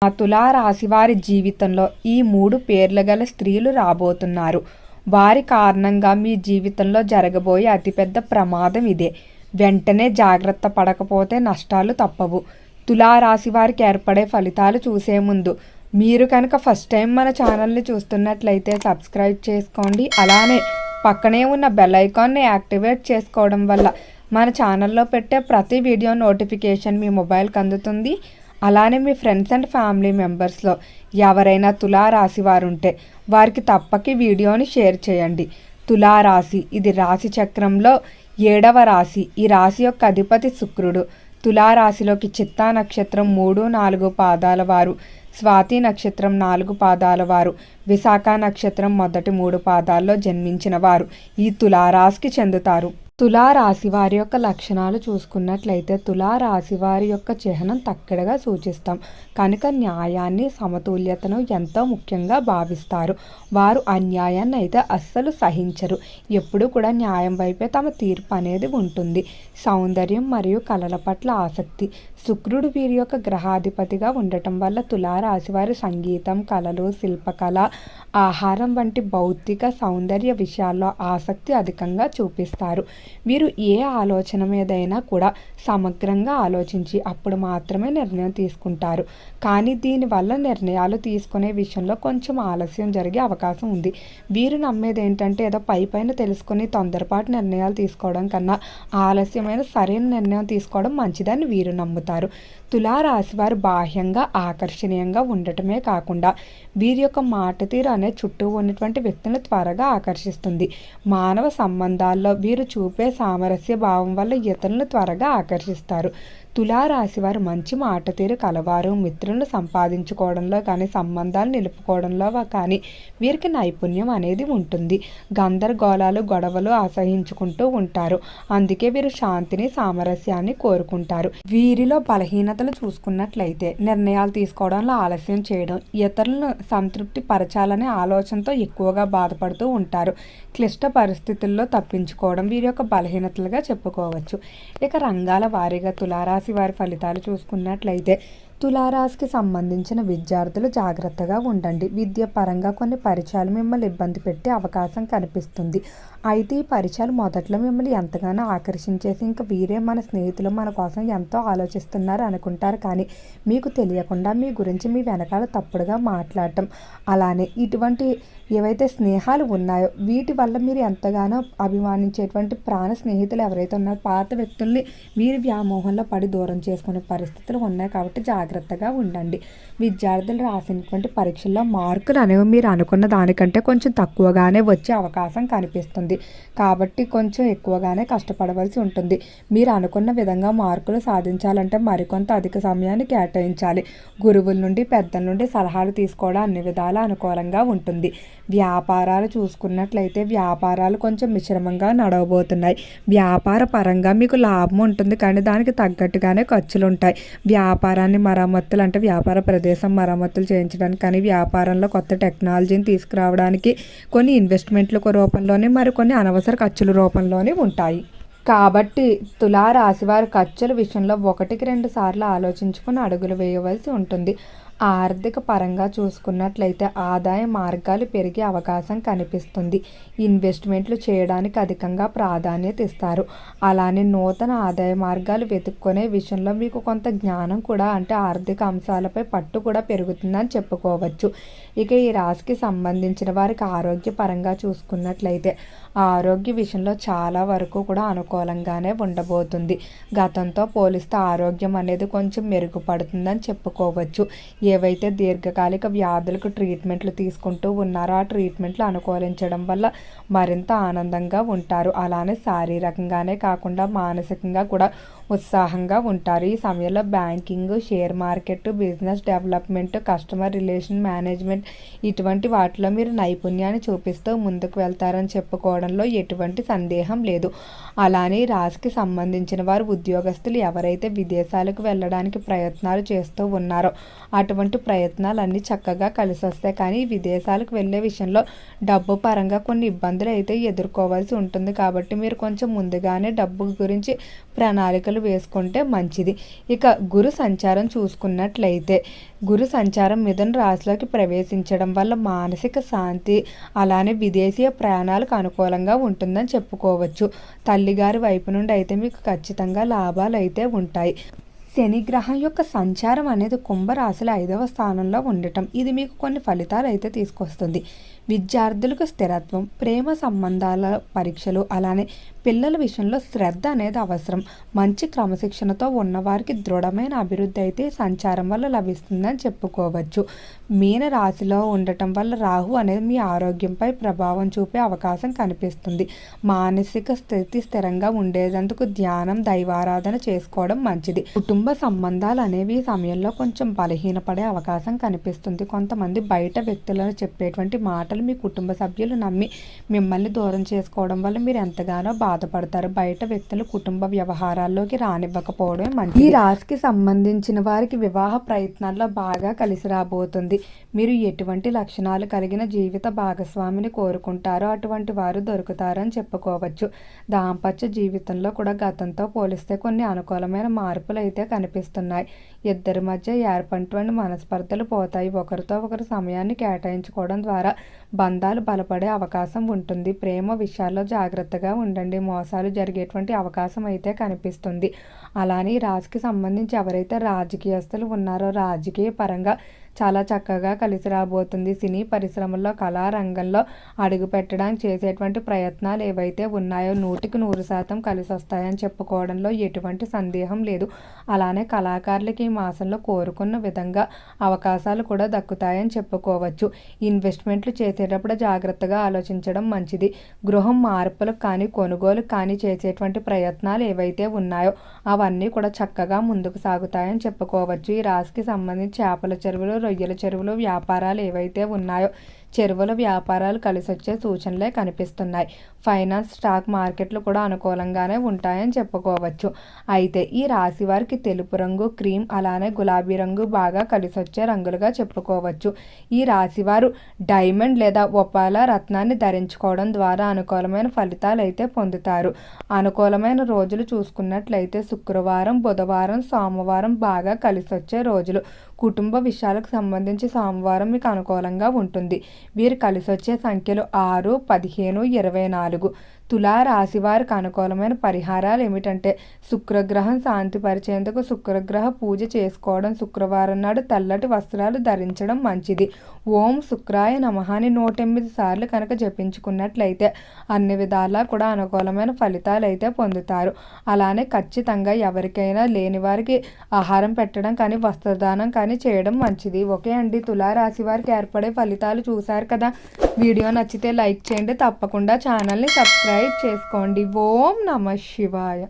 ఆ తులారాశి వారి జీవితంలో ఈ 3 పేర్లు గల స్త్రీలు రాబోతున్నారు. వారి కారణంగా మీ జీవితంలో జరగబోయే అతిపెద్ద ప్రమాదం ఇదే. వెంటనే జాగ్రత్త పడకపోతే నష్టాలు తప్పవు. తులారాశి వారికి ఏర్పడే ఫలితాలు చూసే ముందు మీరు కనుక ఫస్ట్ టైం మన ఛానల్ని చూస్తున్నట్లయితే సబ్స్క్రైబ్ చేసుకోండి. అలానే పక్కనే ఉన్న బెల్ ఐకాన్ని యాక్టివేట్ చేసుకోవడం వల్ల మన ఛానల్లో పెట్టే ప్రతి వీడియో నోటిఫికేషన్ మీ మొబైల్కి అందుతుంది. అలానే మీ ఫ్రెండ్స్ అండ్ ఫ్యామిలీ మెంబర్స్లో ఎవరైనా తులారాశి వారు ఉంటే వారికి తప్పక వీడియోని షేర్ చేయండి. తులారాశి ఇది రాశి చక్రంలో 7వ రాశి. ఈ రాశి యొక్క అధిపతి శుక్రుడు. తులారాశిలోకి చిత్తా నక్షత్రం 3, 4 పాదాల వారు, స్వాతి నక్షత్రం 4 పాదాల వారు, విశాఖ నక్షత్రం మొదటి 3 పాదాల్లో జన్మించిన వారు ఈ తులారాశికి చెందుతారు. తులారాశి వారి యొక్క లక్షణాలు చూసుకున్నట్లయితే తులారాశి వారి యొక్క చిహ్నం తక్కడగా సూచిస్తాం కనుక న్యాయాన్ని, సమతుల్యతను ఎంతో ముఖ్యంగా భావిస్తారు. వారు అన్యాయాన్ని అయితే అస్సలు సహించరు. ఎప్పుడు కూడా న్యాయం వైపే తమ తీర్పు అనేది ఉంటుంది. సౌందర్యం మరియు కళల పట్ల ఆసక్తి. శుక్రుడు వీరి యొక్క గ్రహాధిపతిగా ఉండటం వల్ల తులారాశి వారి సంగీతం, కళలు, శిల్పకళ, ఆహారం వంటి భౌతిక సౌందర్య విషయాల్లో ఆసక్తి అధికంగా చూపిస్తారు. వీరు ఏ ఆలోచన మీదైనా కూడా సమగ్రంగా ఆలోచించి అప్పుడు మాత్రమే నిర్ణయం తీసుకుంటారు. కానీ దీనివల్ల నిర్ణయాలు తీసుకునే విషయంలో కొంచెం ఆలస్యం జరిగే అవకాశం ఉంది. వీరు నమ్మేది ఏంటంటే ఏదో పైపైన తెలుసుకుని తొందరపాటు నిర్ణయాలు తీసుకోవడం కన్నా ఆలస్యమైన సరైన నిర్ణయం తీసుకోవడం మంచిదని వీరు నమ్ముతారు. తులారాశి వారు బాహ్యంగా ఆకర్షణీయంగా ఉండటమే కాకుండా వీరి యొక్క మాట తీరు అనే చుట్టూ ఉన్నటువంటి వ్యక్తులను త్వరగా ఆకర్షిస్తుంది. మానవ సంబంధాల్లో వీరు చూపే సామరస్య భావం వల్ల ఇతరులను త్వరగా ఆకర్షిస్తారు. తులారాశి వారు మంచి మాట తీరు కలవారు. మిత్రులను సంపాదించుకోవడంలో కానీ సంబంధాలు నిలుపుకోవడంలో కానీ వీరికి నైపుణ్యం అనేది ఉంటుంది. గందరగోళాలు, గొడవలు అసహించుకుంటూ ఉంటారు. అందుకే వీరు శాంతిని, సామరస్యాన్ని కోరుకుంటారు. వీరిలో బలహీనతలు చూసుకున్నట్లయితే నిర్ణయాలు తీసుకోవడంలో ఆలస్యం చేయడం, ఇతరులను సంతృప్తి పరచాలనే ఆలోచనతో ఎక్కువగా బాధపడుతూ ఉంటారు. క్లిష్ట పరిస్థితుల్లో తప్పించుకోవడం వీరి యొక్క బలహీనతలుగా చెప్పుకోవచ్చు. ఇక రంగాల వారీగా తులారాశి వారి ఫలితాలు చూసుకున్నట్లయితే తులారాశికి సంబంధించిన విద్యార్థులు జాగ్రత్తగా ఉండండి. విద్య పరంగా కొన్ని పరిచయాలు మిమ్మల్ని ఇబ్బంది పెట్టే అవకాశం కనిపిస్తుంది. అయితే ఈ పరిచయాలు మొదట్లో మిమ్మల్ని ఎంతగానో ఆకర్షించేసి ఇంకా వీరే మన స్నేహితులు మన కోసం ఎంతో ఆలోచిస్తున్నారు అనుకుంటారు. కానీ మీకు తెలియకుండా మీ గురించి మీ వెనకాల తప్పుడుగా మాట్లాడటం, అలానే ఇటువంటి ఏవైతే స్నేహాలు ఉన్నాయో వీటి వల్ల మీరు ఎంతగానో అభిమానించేటువంటి ప్రాణ స్నేహితులు ఎవరైతే ఉన్నారో పాత వ్యక్తుల్ని వీరి వ్యామోహంలో పడి దూరం చేసుకునే పరిస్థితులు ఉన్నాయి. కాబట్టి జాగ్రత్తగా ఉండండి. విద్యార్థులు రాసినటువంటి పరీక్షల్లో మార్కులు అనేవి మీరు అనుకున్న దానికంటే కొంచెం తక్కువగానే వచ్చే అవకాశం కనిపిస్తుంది. కాబట్టి కొంచెం ఎక్కువగానే కష్టపడవలసి ఉంటుంది. మీరు అనుకున్న విధంగా మార్కులు సాధించాలంటే మరికొంత అధిక సమయాన్ని కేటాయించాలి. గురువుల నుండి, పెద్దల నుండి సలహాలు తీసుకోవడం అన్ని విధాలా అనుకూలంగా ఉంటుంది. వ్యాపారాలు చూసుకున్నట్లయితే వ్యాపారాలు కొంచెం మిశ్రమంగా నడవబోతున్నాయి. వ్యాపార పరంగా మీకు లాభం ఉంటుంది కానీ దానికి తగ్గట్టుగానే ఖర్చులు ఉంటాయి. వ్యాపారాన్ని మరమ్మతులు అంటే వ్యాపార ప్రదేశం మరమ్మతులు చేయించడానికి కానీ వ్యాపారంలో కొత్త టెక్నాలజీని తీసుకురావడానికి కొన్ని ఇన్వెస్ట్మెంట్ల రూపంలోనే మరికొన్ని అనవసర ఖర్చుల రూపంలోనే ఉంటాయి. కాబట్టి తులారాశి వారి ఖర్చుల విషయంలో 1-2 సార్లు ఆలోచించుకుని అడుగులు వేయవలసి ఉంటుంది. ఆర్థిక పరంగా చూసుకున్నట్లయితే ఆదాయ మార్గాలు పెరిగే అవకాశం కనిపిస్తుంది. ఇన్వెస్ట్మెంట్లు చేయడానికి అధికంగా ప్రాధాన్యత ఇస్తారు. అలానే నూతన ఆదాయ మార్గాలు వెతుక్కునే విషయంలో మీకు కొంత జ్ఞానం కూడా అంటే ఆర్థిక అంశాలపై పట్టు కూడా పెరుగుతుందని చెప్పుకోవచ్చు. ఇక ఈ రాశికి సంబంధించిన వారికి ఆరోగ్య పరంగా చూసుకున్నట్లయితే ఆరోగ్య విషయంలో చాలా వరకు కూడా అనుకూలంగానే ఉండబోతుంది. గతంతో పోలిస్తే ఆరోగ్యం అనేది కొంచెం మెరుగుపడుతుందని చెప్పుకోవచ్చు. ఏవైతే దీర్ఘకాలిక వ్యాధులకు ట్రీట్మెంట్లు తీసుకుంటూ ఉన్నారో ఆ ట్రీట్మెంట్లు అనుకూలించడం వల్ల మరింత ఆనందంగా ఉంటారు. అలానే శారీరకంగానే కాకుండా మానసికంగా కూడా ఉత్సాహంగా ఉంటారు. ఈ సమయంలో banking, share market, business development, customer relation management ఇటువంటి వాటిలో మీరు నైపుణ్యాన్ని చూపిస్తూ ముందుకు వెళ్తారని చెప్పుకోవడంలో ఎటువంటి సందేహం లేదు. అలానే రాశికి సంబంధించిన వారు ఉద్యోగస్తులు ఎవరైతే విదేశాలకు వెళ్ళడానికి ప్రయత్నాలు చేస్తూ ఉన్నారో అటువంటి ప్రయత్నాలన్నీ చక్కగా కలిసి వస్తాయి. కానీ విదేశాలకు వెళ్ళే విషయంలో డబ్బు పరంగా కొన్ని ఇబ్బందులు అయితే ఎదుర్కోవాల్సి ఉంటుంది. కాబట్టి మీరు కొంచెం ముందుగానే డబ్బు గురించి ప్రణాళికలు వేసుకుంటే మంచిది. ఇక గురు సంచారం చూసుకున్నట్లయితే గురు సంచారం మిథున రాశిలోకి ప్రవేశించడం వల్ల మానసిక శాంతి అలానే విదేశీయ ప్రయాణాలకు అనుకూలంగా ఉంటుందని చెప్పుకోవచ్చు. తల్లిగారి వైపు నుండి అయితే మీకు ఖచ్చితంగా లాభాలు అయితే ఉంటాయి. శని గ్రహం యొక్క సంచారం అనేది కుంభరాశిలో 5వ స్థానంలో ఉండటం ఇది మీకు కొన్ని ఫలితాలు అయితే తీసుకొస్తుంది. విద్యార్థులకు స్థిరత్వం, ప్రేమ సంబంధాల పరీక్షలు అలానే పిల్లల విషయంలో శ్రద్ధ అనేది అవసరం. మంచి క్రమశిక్షణతో ఉన్నవారికి దృఢమైన అభివృద్ధి అయితే సంచారం వల్ల లభిస్తుందని చెప్పుకోవచ్చు. మీన రాశిలో ఉండటం వల్ల రాహు అనేది మీ ఆరోగ్యంపై ప్రభావం చూపే అవకాశం కనిపిస్తుంది. మానసిక స్థితి స్థిరంగా ఉండేందుకు ధ్యానం, దైవారాధన చేసుకోవడం మంచిది. కుటుంబ సంబంధాలు అనేవి ఈ సమయంలో కొంచెం బలహీనపడే అవకాశం కనిపిస్తుంది. కొంతమంది బయట వ్యక్తులను చెప్పేటువంటి మాటలు మీ కుటుంబ సభ్యులు నమ్మి మిమ్మల్ని దూరం చేసుకోవడం వల్ల మీరు ఎంతగానో బాధపడతారు. బయట వ్యక్తులు కుటుంబ వ్యవహారాల్లోకి రానివ్వకపోవడమే మంచిది. ఈ రాశికి సంబంధించిన వారికి వివాహ ప్రయత్నాల్లో బాగా కలిసి రాబోతుంది. మీరు ఎటువంటి లక్షణాలు కలిగిన జీవిత భాగస్వామిని కోరుకుంటారో అటువంటి వారు దొరుకుతారని చెప్పుకోవచ్చు. దాంపత్య జీవితంలో కూడా గతంతో పోలిస్తే కొన్ని అనుకూలమైన మార్పులు అయితే కనిపిస్తున్నాయి. ఇద్దరి మధ్య ఏర్పడినటువంటి మనస్పర్ధలు పోతాయి. ఒకరితో ఒకరు సమయాన్ని కేటాయించుకోవడం ద్వారా బంధాలు బలపడే అవకాశం ఉంటుంది. ప్రేమ విషయాల్లో జాగ్రత్తగా ఉండండి. మోసాలు జరిగేటువంటి అవకాశం అయితే కనిపిస్తుంది. అలానే ఈ రాశికి సంబంధించి ఎవరైతే రాజకీయస్తులు ఉన్నారో రాజకీయ పరంగా చాలా చక్కగా కలిసి రాబోతుంది. సినీ పరిశ్రమల్లో కళారంగంలో అడుగు పెట్టడానికి చేసేటువంటి ప్రయత్నాలు ఏవైతే ఉన్నాయో 100% కలిసి వస్తాయని చెప్పుకోవడంలో ఎటువంటి సందేహం లేదు. అలానే కళాకారులకి ఈ మాసంలో కోరుకున్న విధంగా అవకాశాలు కూడా దక్కుతాయని చెప్పుకోవచ్చు. ఇన్వెస్ట్మెంట్లు చేసేటప్పుడు జాగ్రత్తగా ఆలోచించడం మంచిది. గృహం మార్పులకు కానీ కొనుగోలు కానీ చేసేటువంటి ప్రయత్నాలు ఏవైతే ఉన్నాయో అవన్నీ కూడా చక్కగా ముందుకు సాగుతాయని చెప్పుకోవచ్చు. ఈ రాశికి సంబంధించి చేపల చెరువులు, రొయ్యల చెరువులు వ్యాపారాలు ఏవైతే ఉన్నాయో చెరువుల వ్యాపారాలు కలిసి వచ్చే సూచనలే కనిపిస్తున్నాయి. ఫైనాన్స్, స్టాక్ మార్కెట్లు కూడా అనుకూలంగానే ఉంటాయని చెప్పుకోవచ్చు. అయితే ఈ రాశి వారికి తెలుపు రంగు, క్రీమ్ అలానే గులాబీ రంగు బాగా కలిసి వచ్చే రంగులుగా చెప్పుకోవచ్చు. ఈ రాశి వారు డైమండ్ లేదా ఒపాల రత్నాన్ని ధరించుకోవడం ద్వారా అనుకూలమైన ఫలితాలు అయితే పొందుతారు. అనుకూలమైన రోజులు చూసుకున్నట్లయితే శుక్రవారం, బుధవారం, సోమవారం బాగా కలిసి వచ్చే రోజులు. కుటుంబ విషయాలకు సంబంధించి సోమవారం మీకు అనుకూలంగా ఉంటుంది. వీరు కలిసి వచ్చే సంఖ్యలు 6, 15, 24. తులారాశి వారికి అనుకూలమైన పరిహారాలు ఏమిటంటే శుక్రగ్రహం శాంతిపరిచేందుకు శుక్రగ్రహ పూజ చేసుకోవడం, శుక్రవారం నాడు తెల్లటి వస్త్రాలు ధరించడం మంచిది. ఓం శుక్రాయ నమః అని 108 సార్లు కనుక జపించుకున్నట్లయితే అన్ని విధాలా కూడా అనుకూలమైన ఫలితాలు అయితే పొందుతారు. అలానే ఖచ్చితంగా ఎవరికైనా లేని వారికి ఆహారం పెట్టడం కానీ వస్త్రదానం కానీ చేయడం మంచిది. ఓకే అండి, తులారాశి వారికి ఏర్పడే ఫలితాలు చూశారు కదా. వీడియో నచ్చితే లైక్ చేయండి. తప్పకుండా ఛానల్ని సబ్స్క్రైబ్ చేసుకోండి. ఓం నమః శివాయ.